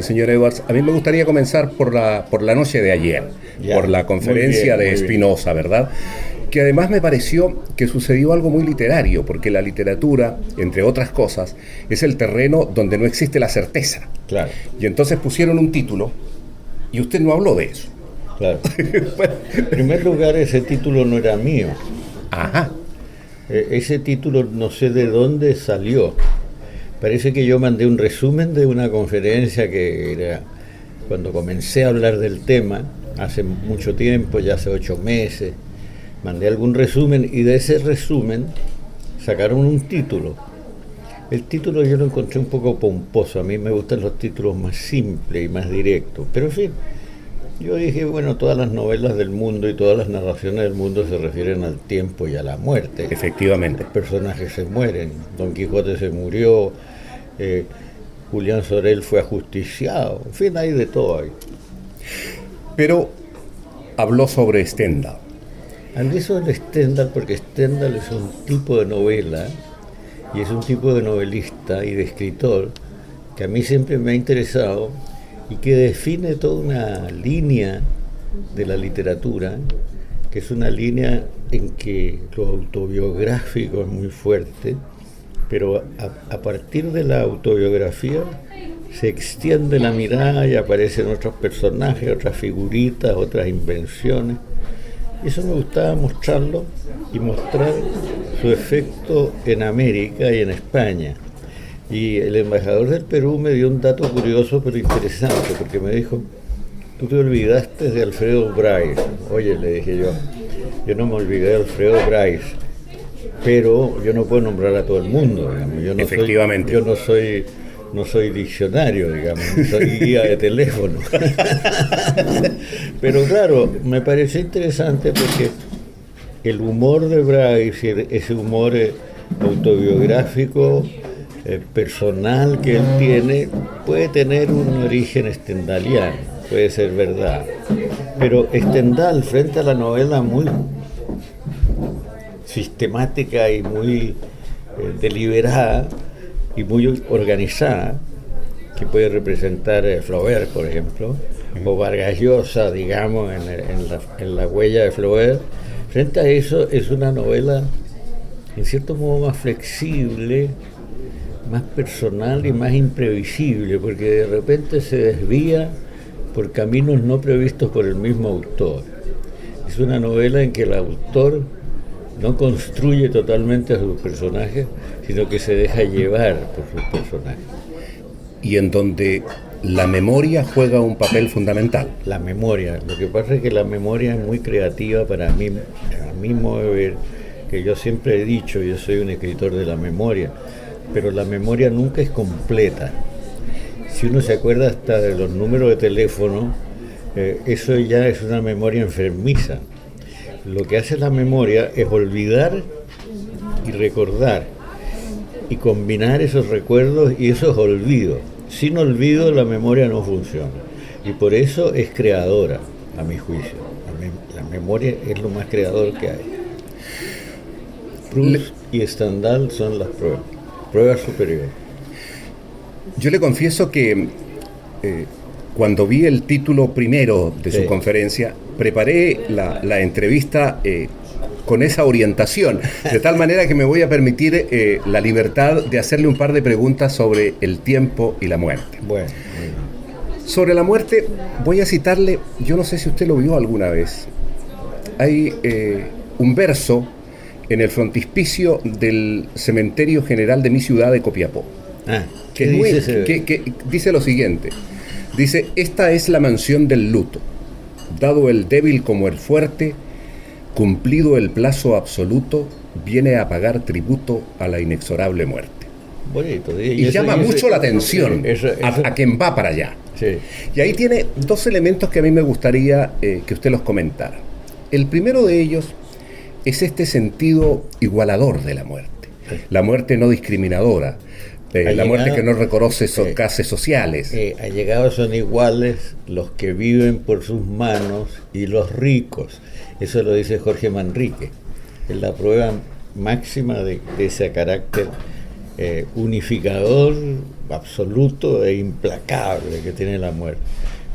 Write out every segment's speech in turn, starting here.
señor Edwards, a mí me gustaría comenzar por la noche de ayer, Ya, por la conferencia de Spinoza, ¿verdad? Que además me pareció que sucedió algo muy literario, porque la literatura, entre otras cosas, es el terreno donde no existe la certeza. Claro. Y entonces pusieron un título y usted no habló de eso. Claro. En primer lugar, ese título no era mío. Ajá. Ese título no sé de dónde salió. Parece que yo mandé un resumen de una conferencia que era cuando comencé a hablar del tema, hace mucho tiempo, ya hace 8 meses. Mandé algún resumen y de ese resumen sacaron un título. El título yo lo encontré un poco pomposo. A mí me gustan los títulos más simples y más directos. Pero en fin, yo dije, bueno, todas las novelas del mundo y todas las narraciones del mundo se refieren al tiempo y a la muerte. Efectivamente. Los personajes se mueren. Don Quijote se murió, Julián Sorel fue ajusticiado. En fin, hay de todo ahí. Pero habló sobre Stendhal. Hablé sobre Stendhal porque Stendhal es un tipo de novela y es un tipo de novelista y de escritor que a mí siempre me ha interesado y que define toda una línea de la literatura, que es una línea en que lo autobiográfico es muy fuerte, pero a partir de la autobiografía se extiende la mirada y aparecen otros personajes, otras figuritas, otras invenciones. Eso me gustaba mostrarlo y mostrar su efecto en América y en España. Y el embajador del Perú me dio un dato curioso pero interesante, porque me dijo, tú te olvidaste de Alfredo Bryce. Oye, le dije yo no me olvidé de Alfredo Bryce, pero yo no puedo nombrar a todo el mundo, digamos. Yo no Efectivamente. no soy diccionario, digamos, soy guía de teléfono. Pero claro, me pareció interesante porque el humor de Bryce, ese humor autobiográfico, personal que él tiene, puede tener un origen stendhaliano, puede ser verdad. Pero Stendhal, frente a la novela muy sistemática y muy deliberada y muy organizada, que puede representar Flaubert, por ejemplo, o Vargas Llosa, digamos, en la huella de Flaubert. Frente a eso, es una novela, en cierto modo, más flexible, más personal y más imprevisible, porque de repente se desvía por caminos no previstos por el mismo autor. Es una novela en que el autor no construye totalmente a sus personajes, sino que se deja llevar por sus personajes. Y en donde la memoria juega un papel fundamental. La memoria. Lo que pasa es que la memoria es muy creativa para mí, a mi modo de ver, que yo siempre he dicho, yo soy un escritor de la memoria, pero la memoria nunca es completa. Si uno se acuerda hasta de los números de teléfono, eso ya es una memoria enfermiza. Lo que hace la memoria es olvidar y recordar y combinar esos recuerdos y esos olvidos. Sin olvido la memoria no funciona y por eso es creadora, a mi juicio. La memoria es lo más creador que hay. Proust y Stendhal son las pruebas superiores. Yo le confieso que cuando vi el título primero de su conferencia, preparé la entrevista con esa orientación, de tal manera que me voy a permitir la libertad de hacerle un par de preguntas sobre el tiempo y la muerte. Bueno. Sobre la muerte, voy a citarle, yo no sé si usted lo vio alguna vez, hay un verso en el frontispicio del Cementerio General de mi ciudad de Copiapó, que dice lo siguiente, dice, esta es la mansión del luto, dado el débil como el fuerte, cumplido el plazo absoluto, viene a pagar tributo a la inexorable muerte. Bonito. Y llama mucho la atención a quien va para allá. Sí. Y ahí tiene dos elementos que a mí me gustaría que usted los comentara. El primero de ellos es este sentido igualador de la muerte. La muerte no discriminadora, la muerte que no reconoce clases sociales. Allegados son iguales los que viven por sus manos y los ricos. Eso lo dice Jorge Manrique. Es la prueba máxima de ese carácter unificador absoluto e implacable que tiene la muerte.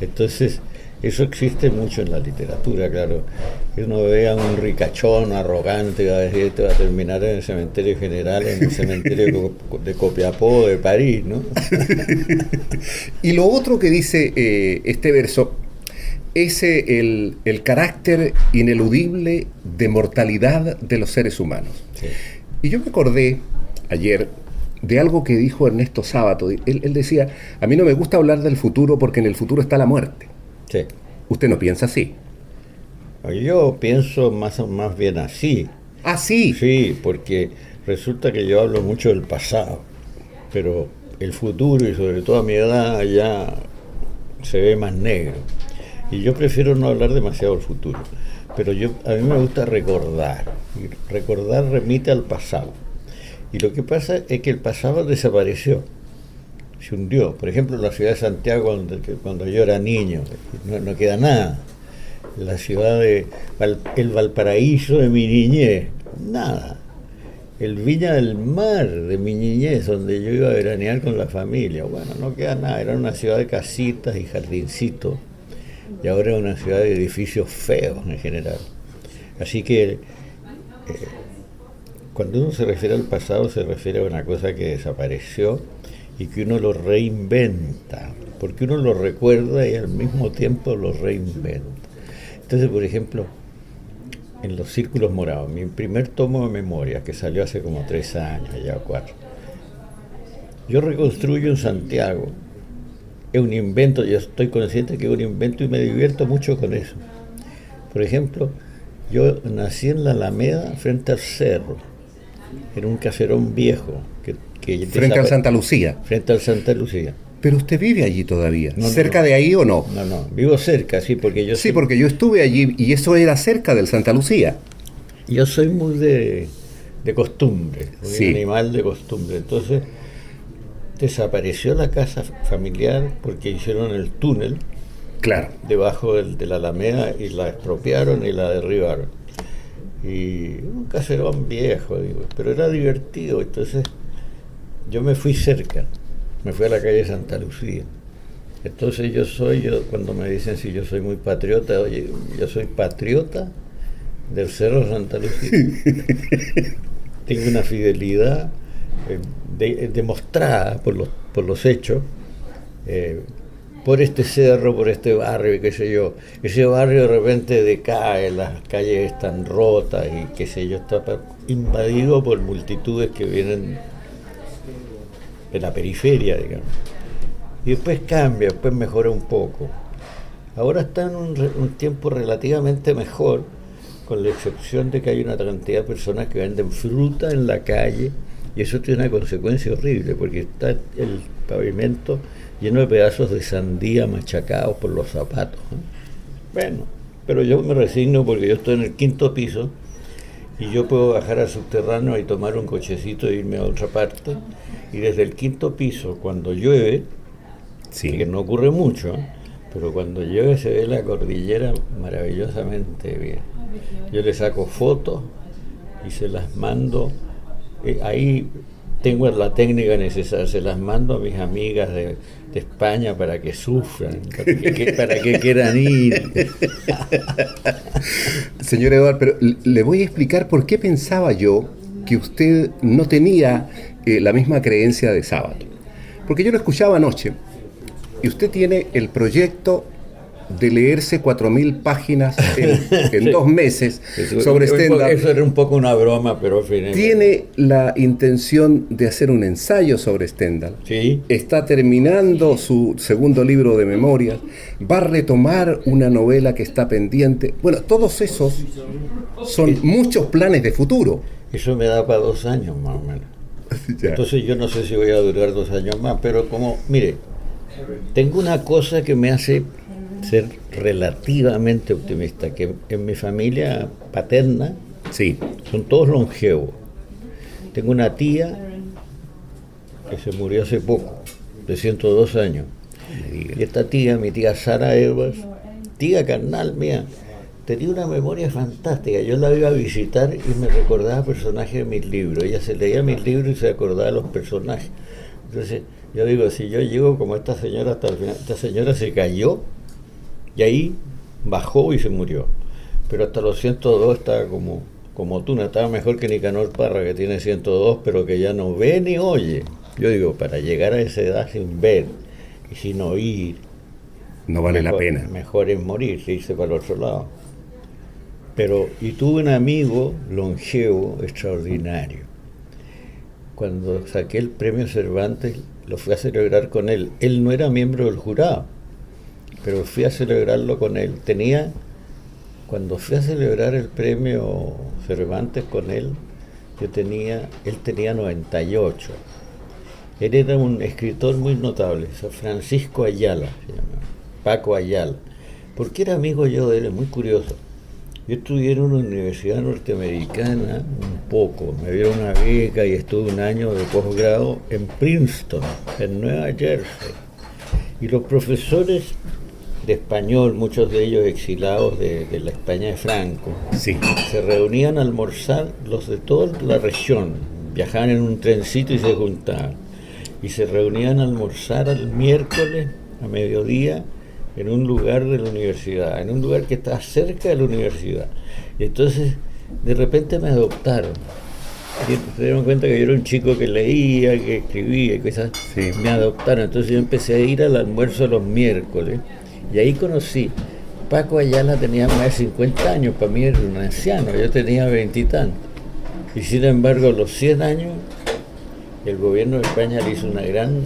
Entonces, eso existe mucho en la literatura, claro. Que uno vea a un ricachón arrogante que va a decir este va a terminar en el cementerio general, en el cementerio de Copiapó, de París, ¿no? Y lo otro que dice este verso es el carácter ineludible de mortalidad de los seres humanos. Sí. Y yo me acordé ayer de algo que dijo Ernesto Sábato. Él decía, a mí no me gusta hablar del futuro porque en el futuro está la muerte. Sí. ¿Usted no piensa así? Yo pienso más bien así. Ah, sí. Sí, porque resulta que yo hablo mucho del pasado, pero el futuro, y sobre todo a mi edad, ya se ve más negro. Y yo prefiero no hablar demasiado del futuro. Pero a mí me gusta recordar. Y recordar remite al pasado. Y lo que pasa es que el pasado desapareció. Se hundió. Por ejemplo, en la ciudad de Santiago, cuando yo era niño, no queda nada. La ciudad el Valparaíso de mi niñez, nada. El Viña del Mar de mi niñez, donde yo iba a veranear con la familia, bueno, no queda nada. Era una ciudad de casitas y jardincitos, y ahora es una ciudad de edificios feos en general. Así que cuando uno se refiere al pasado, se refiere a una cosa que desapareció y que uno lo reinventa, porque uno lo recuerda y al mismo tiempo lo reinventa. Entonces, por ejemplo, en Los Círculos Morados, mi primer tomo de memoria, que salió hace como 3 años, ya 4, yo reconstruyo en Santiago. Es un invento, yo estoy consciente que es un invento y me divierto mucho con eso. Por ejemplo, yo nací en la Alameda, frente al cerro, en un caserón viejo. Frente al Santa Lucía. Frente al Santa Lucía. Pero usted vive allí todavía. No, ¿Cerca de ahí o no? No, vivo cerca, sí, porque yo Sí, porque yo estuve allí y eso era cerca del Santa Lucía. Yo soy muy de costumbre, Sí. un animal de costumbre. Entonces, desapareció la casa familiar porque hicieron el túnel Claro. debajo de la Alameda y la expropiaron y la derribaron. Y un caserón viejo, digo, pero era divertido. Entonces, yo me fui cerca, me fui a la calle Santa Lucía. Entonces cuando me dicen si yo soy muy patriota, oye, yo soy patriota del Cerro Santa Lucía. Tengo una fidelidad demostrada por los hechos, por este cerro, por este barrio, qué sé yo. Ese barrio de repente decae, las calles están rotas y qué sé yo, está invadido por multitudes que vienen de la periferia, digamos. Y después cambia, después mejora un poco. Ahora está en un tiempo relativamente mejor, con la excepción de que hay una cantidad de personas que venden fruta en la calle, y eso tiene una consecuencia horrible, porque está el pavimento lleno de pedazos de sandía machacados por los zapatos, ¿no? Bueno, pero yo me resigno porque yo estoy en el 5.º piso, y yo puedo bajar al subterráneo y tomar un cochecito e irme a otra parte, y desde el 5.º piso, cuando llueve, Sí. que no ocurre mucho, pero cuando llueve se ve la cordillera maravillosamente bien. Yo le saco fotos y se las mando, ahí tengo la técnica necesaria, se las mando a mis amigas de España para que sufran, para que quieran ir. Señor Eduardo, pero le voy a explicar por qué pensaba yo que usted no tenía la misma creencia de Sábato. Porque yo lo escuchaba anoche y usted tiene el proyecto de leerse 4.000 páginas en Sí. 2 meses sobre Stendhal. Eso era un poco una broma, pero al final. Tiene la intención de hacer un ensayo sobre Stendhal. Sí. Está terminando su segundo libro de memorias. Va a retomar una novela que está pendiente. Bueno, todos esos son muchos planes de futuro. Eso me da para 2 años más o menos. Ya. Entonces yo no sé si voy a durar 2 años más, pero mire, tengo una cosa que me hace ser relativamente optimista, que en mi familia paterna Sí. son todos longevos. Tengo una tía que se murió hace poco, de 102 años. Y esta tía, mi tía Sara Evers, tía carnal mía, tenía una memoria fantástica. Yo la iba a visitar y me recordaba personajes de mis libros. Ella se leía mis libros y se acordaba de los personajes. Entonces, yo digo, si yo llego como esta señora hasta el final, esta señora se cayó y ahí bajó y se murió. Pero hasta los 102 estaba como tú, no estaba mejor que Nicanor Parra, que tiene 102, pero que ya no ve ni oye. Yo digo, para llegar a esa edad sin ver y sin oír, no vale mejor, la pena. Mejor es morir, irse para el otro lado. Pero, y tuve un amigo longevo extraordinario. Cuando saqué el premio Cervantes, lo fui a celebrar con él. Él no era miembro del jurado, pero fui a celebrarlo con él. Cuando fui a celebrar el premio Cervantes con él, él tenía 98. Él era un escritor muy notable, Francisco Ayala, se llama, Paco Ayala. ¿Por qué era amigo yo de él? Es muy curioso. Yo estudié en una universidad norteamericana un poco, me dieron una beca y estuve un año de posgrado en Princeton, en Nueva Jersey. Y los profesores de español, muchos de ellos exilados de la España de Franco, Sí. se reunían a almorzar, los de toda la región, viajaban en un trencito y se juntaban. Y se reunían a almorzar el miércoles a mediodía en un lugar de la universidad, en un lugar que está cerca de la universidad. Y entonces, de repente me adoptaron. Y se dieron cuenta que yo era un chico que leía, que escribía y cosas. Sí. Me adoptaron. Entonces yo empecé a ir al almuerzo los miércoles. Y ahí conocí. Paco Ayala tenía más de 50 años, para mí era un anciano, yo tenía 20 y tantos. Y sin embargo, a los 100 años, el gobierno de España le hizo una gran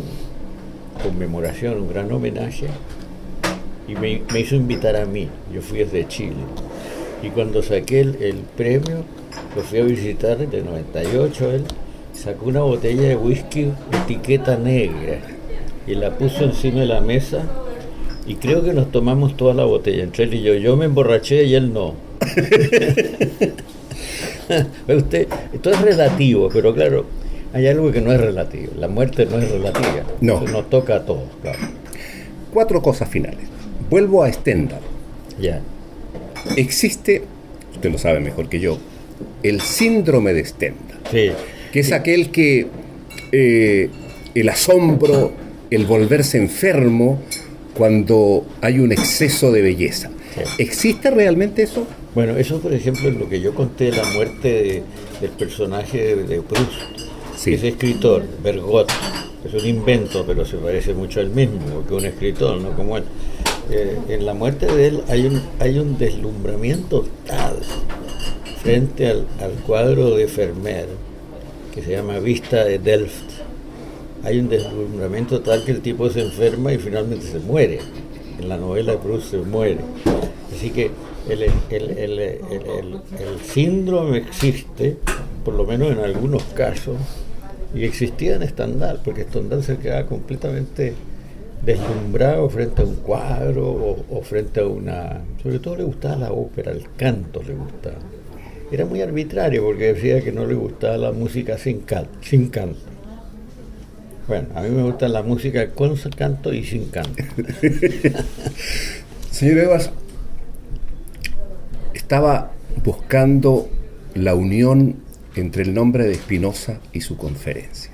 conmemoración, un gran homenaje, y me hizo invitar a mí. Yo fui desde Chile. Y cuando saqué el premio, lo fui a visitar, de 98 él, sacó una botella de whisky etiqueta negra y la puso encima de la mesa y creo que nos tomamos toda la botella, entre él y yo. Yo me emborraché y él no. ¿Ve usted? Esto es relativo, pero claro, hay algo que no es relativo. La muerte no es relativa. No. Eso nos toca a todos, claro. 4 cosas finales. Vuelvo a Stendhal. Ya. Existe, usted lo sabe mejor que yo, el síndrome de Stendhal, Sí. que es aquel que el asombro, el volverse enfermo cuando hay un exceso de belleza. Sí. ¿Existe realmente eso? Bueno, eso por ejemplo es lo que yo conté de la muerte del personaje de Proust, Sí. ese escritor, Bergot, es un invento, pero se parece mucho al mismo, porque un escritor, no como él. En la muerte de él hay un deslumbramiento tal frente al cuadro de Vermeer, que se llama Vista de Delft. Hay un deslumbramiento tal que el tipo se enferma y finalmente se muere. En la novela de Proust se muere. Así que el síndrome existe, por lo menos en algunos casos, y existía en Stendhal, porque Stendhal se quedaba completamente deslumbrado frente a un cuadro o frente a una... Sobre todo le gustaba la ópera, el canto le gustaba. Era muy arbitrario porque decía que no le gustaba la música sin canto. Bueno, a mí me gusta la música con canto y sin canto. Señor Evas, estaba buscando la unión entre el nombre de Spinoza y su conferencia.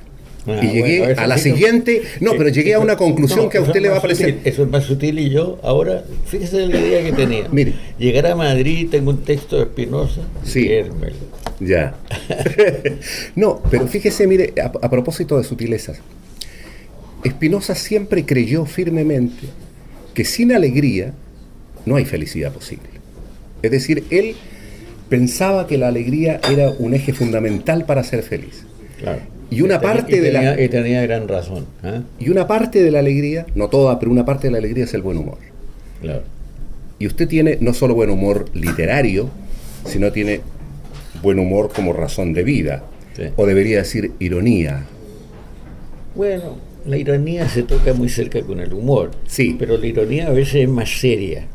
Y llegué bueno, a la siguiente, pero llegué a una conclusión que a usted le va a parecer. Eso es más sutil y yo ahora, fíjese la idea que tenía. Mire. Llegar a Madrid, tengo un texto de Spinoza, Sí. leérmelo. Ya. No, pero fíjese, mire, a propósito de sutilezas, Spinoza siempre creyó firmemente que sin alegría no hay felicidad posible. Es decir, él pensaba que la alegría era un eje fundamental para ser feliz. Claro. Y una parte de la... Y tenía gran razón. ¿Eh? Y una parte de la alegría, no toda, pero una parte de la alegría es el buen humor. Claro. Y usted tiene no solo buen humor literario, sino tiene buen humor como razón de vida. Sí. O debería decir ironía. Bueno, la ironía se toca muy cerca con el humor. Sí. Pero la ironía a veces es más seria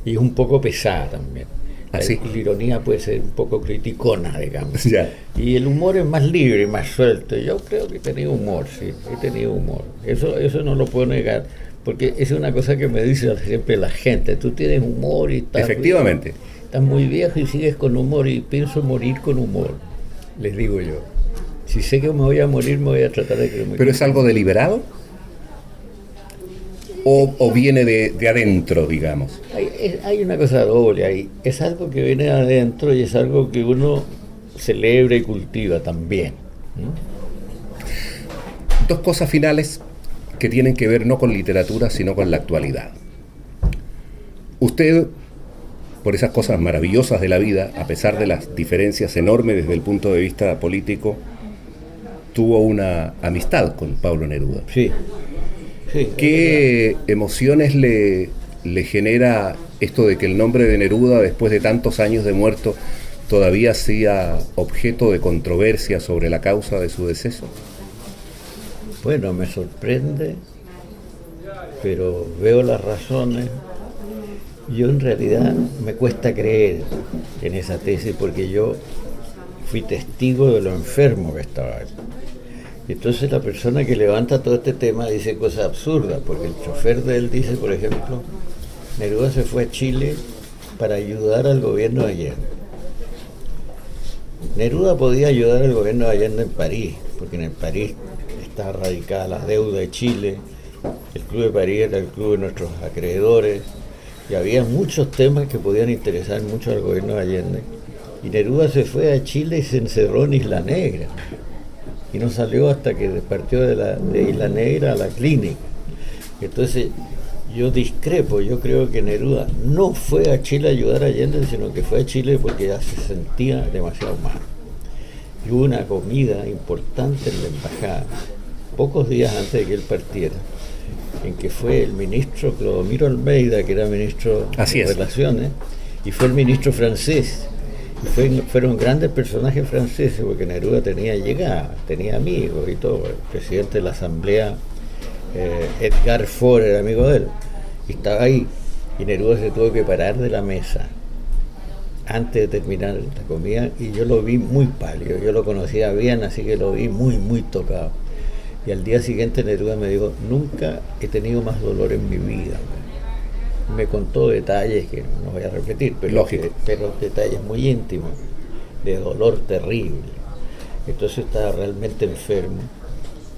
y es un poco pesada también. ¿Ah, sí? La ironía puede ser un poco criticona, digamos. Ya. Y el humor es más libre, más suelto. Yo creo que he tenido humor, sí, he tenido humor. Eso no lo puedo negar, porque es una cosa que me dice siempre la gente. Tú tienes humor y tal. Efectivamente. estás muy viejo y sigues con humor, y pienso morir con humor, les digo yo. Si sé que me voy a morir, me voy a tratar de que me... ¿Pero es algo deliberado? ¿O viene de adentro, digamos? Hay una cosa doble ahí. Es algo que viene de adentro y es algo que uno celebra y cultiva también. Dos cosas finales que tienen que ver no con literatura, sino con la actualidad. Usted, por esas cosas maravillosas de la vida, a pesar de las diferencias enormes desde el punto de vista político, tuvo una amistad con Pablo Neruda. Sí. ¿Qué emociones le genera esto de que el nombre de Neruda, después de tantos años de muerto, todavía sea objeto de controversia sobre la causa de su deceso? Bueno, me sorprende, pero veo las razones. Yo en realidad me cuesta creer en esa tesis porque yo fui testigo de lo enfermo que estaba él. Entonces la persona que levanta todo este tema dice cosas absurdas, porque el chofer de él dice, por ejemplo, Neruda se fue a Chile para ayudar al gobierno de Allende. Neruda podía ayudar al gobierno de Allende en París, porque en el París estaba radicada la deuda de Chile, el Club de París era el club de nuestros acreedores, y había muchos temas que podían interesar mucho al gobierno de Allende. Y Neruda se fue a Chile y se encerró en Isla Negra. Y no salió hasta que partió de Isla Negra a la clínica. Entonces, yo discrepo, yo creo que Neruda no fue a Chile a ayudar a Allende, sino que fue a Chile porque ya se sentía demasiado mal. Y hubo una comida importante en la embajada, pocos días antes de que él partiera, en que fue el ministro Clodomiro Almeida, que era ministro de Relaciones, y fue el ministro francés. Fueron grandes personajes franceses, porque Neruda tenía llegada, tenía amigos y todo. El presidente de la asamblea, Edgar Faure, era amigo de él, y estaba ahí. Y Neruda se tuvo que parar de la mesa antes de terminar la comida, y yo lo vi muy pálido. Yo lo conocía bien, así que lo vi muy, muy tocado. Y al día siguiente Neruda me dijo, nunca he tenido más dolor en mi vida. Me contó detalles que no voy a repetir, pero detalles muy íntimos, de dolor terrible. Entonces estaba realmente enfermo.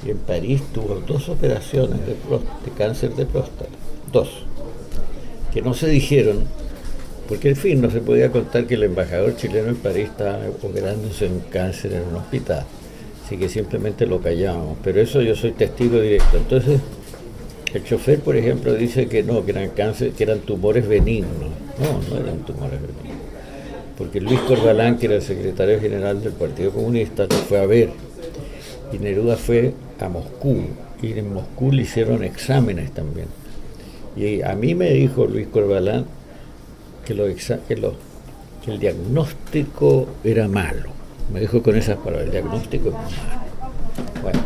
Y en París tuvo 2 operaciones de cáncer de próstata. 2. Que no se dijeron, porque en fin, no se podía contar que el embajador chileno en París estaba operándose un cáncer en un hospital. Así que simplemente lo callábamos. Pero eso yo soy testigo directo. Entonces, el chofer, por ejemplo, dice que no, que eran cáncer, que eran tumores benignos. No eran tumores benignos. Porque Luis Corbalán, que era el secretario general del Partido Comunista, lo fue a ver. Y Neruda fue a Moscú. Y en Moscú le hicieron exámenes también. Y a mí me dijo Luis Corbalán que el diagnóstico era malo. Me dijo con esas palabras, el diagnóstico es malo. Bueno,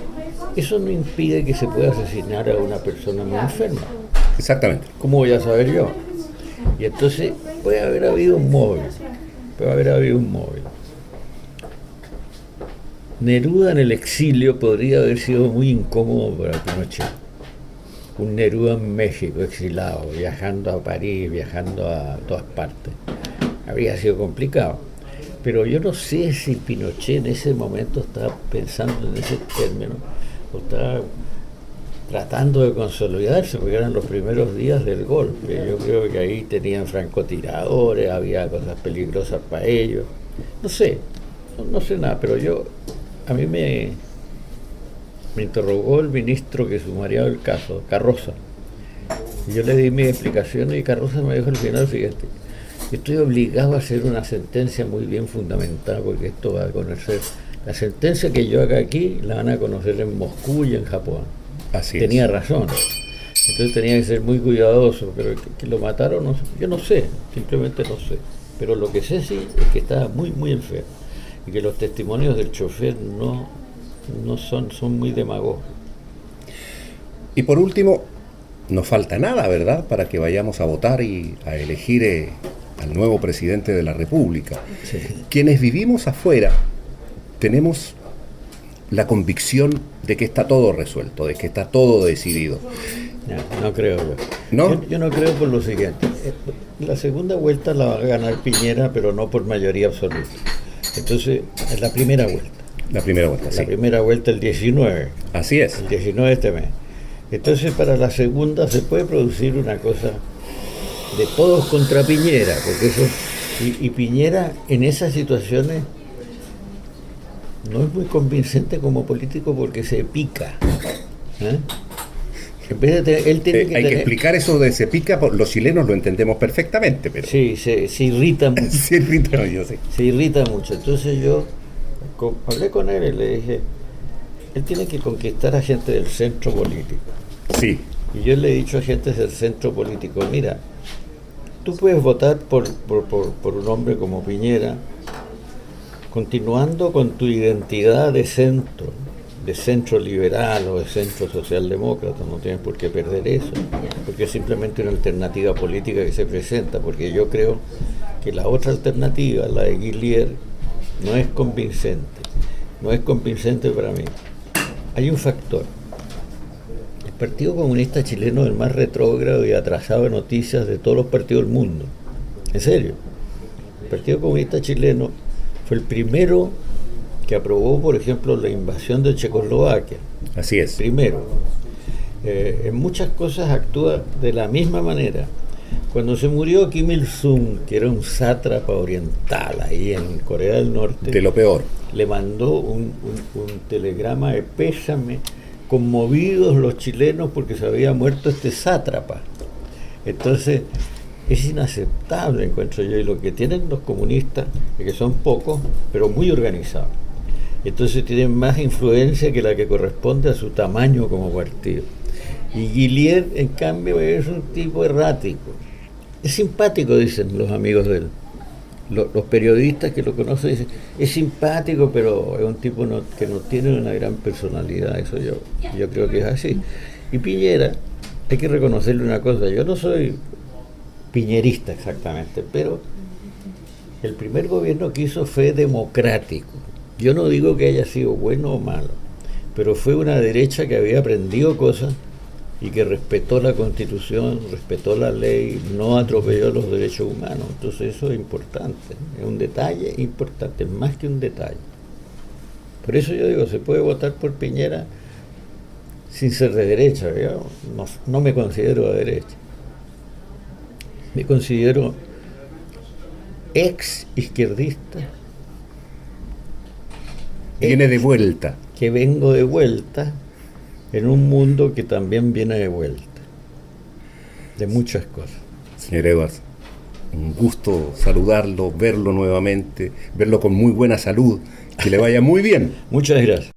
eso no impide que se pueda asesinar a una persona muy enferma. Exactamente. ¿Cómo voy a saber yo? Y entonces puede haber habido un móvil. Neruda en el exilio podría haber sido muy incómodo para Pinochet. Un Neruda en México, exilado, viajando a París, viajando a todas partes. Habría sido complicado. Pero yo no sé si Pinochet en ese momento estaba pensando en ese término, o estaba tratando de consolidarse, porque eran los primeros días del golpe. Yo creo que ahí tenían francotiradores, había cosas peligrosas para ellos. No sé nada, pero a mí me interrogó el ministro que sumariaba el caso, Carroza. Y yo le di mis explicaciones y Carroza me dijo al final lo siguiente: estoy obligado a hacer una sentencia muy bien fundamentada, porque esto va a conocer, la sentencia que yo haga aquí la van a conocer en Moscú y en Japón. Así tenía es. razón. Entonces tenía que ser muy cuidadoso, pero que lo mataron, no sé. Yo no sé, simplemente no sé. Pero lo que sé sí es que estaba muy, muy enfermo. Y que los testimonios del chofer son muy demagógicos. Y por último, no falta nada, ¿verdad?, para que vayamos a votar y a elegir al nuevo presidente de la República. Sí. Quienes vivimos afuera tenemos la convicción de que está todo resuelto, de que está todo decidido. No creo yo. ¿No? Yo no creo por lo siguiente. la segunda vuelta la va a ganar Piñera, pero no por mayoría absoluta. Entonces, es la primera vuelta. La primera vuelta, sí. La primera vuelta el 19. Así es. El 19 de este mes. Entonces, para la segunda se puede producir una cosa de todos contra Piñera, porque eso... Y Piñera en esas situaciones no es muy convincente como político porque se pica. ¿Eh? En vez de él tiene Hay que explicar eso de se pica, los chilenos lo entendemos perfectamente, pero... Sí, se irrita mucho. Se irrita, yo sé. Se irrita mucho. Entonces yo hablé con él y le dije, él tiene que conquistar a gente del centro político. Sí. Y yo le he dicho a gente del centro político, mira, tú puedes votar por un hombre como Piñera, continuando con tu identidad de centro liberal o de centro socialdemócrata, no tienes por qué perder eso, porque es simplemente una alternativa política que se presenta, porque yo creo que la otra alternativa, la de Guillier, no es convincente para mí. Hay un factor. El Partido Comunista Chileno es el más retrógrado y atrasado de noticias de todos los partidos del mundo. En serio. El Partido Comunista Chileno fue el primero que aprobó, por ejemplo, la invasión de Checoslovaquia. Así es. Primero. En muchas cosas actúa de la misma manera. Cuando se murió Kim Il-sung, que era un sátrapa oriental ahí en Corea del Norte, De lo peor. le mandó un telegrama de pésame, conmovidos los chilenos porque se había muerto este sátrapa. Entonces, es inaceptable, encuentro yo, y lo que tienen los comunistas, que son pocos, pero muy organizados. Entonces tienen más influencia que la que corresponde a su tamaño como partido. Y Guillier, en cambio, es un tipo errático. Es simpático, dicen los amigos de él. Los periodistas que lo conocen dicen, es simpático, pero es un tipo que no tiene una gran personalidad. Eso yo creo que es así. Y Piñera, hay que reconocerle una cosa, yo no soy piñerista exactamente, pero el primer gobierno que hizo fue democrático. Yo no digo que haya sido bueno o malo, pero fue una derecha que había aprendido cosas y que respetó la Constitución, respetó la ley, no atropelló los derechos humanos. Entonces eso es importante, es un detalle importante, más que un detalle. Por eso yo digo, se puede votar por Piñera sin ser de derecha. Yo no me considero de derecha. Me considero ex izquierdista. Viene de vuelta. Que vengo de vuelta en un mundo que también viene de vuelta. De muchas cosas. Señor Edwards, un gusto saludarlo, verlo nuevamente, verlo con muy buena salud, que le vaya muy bien. Muchas gracias.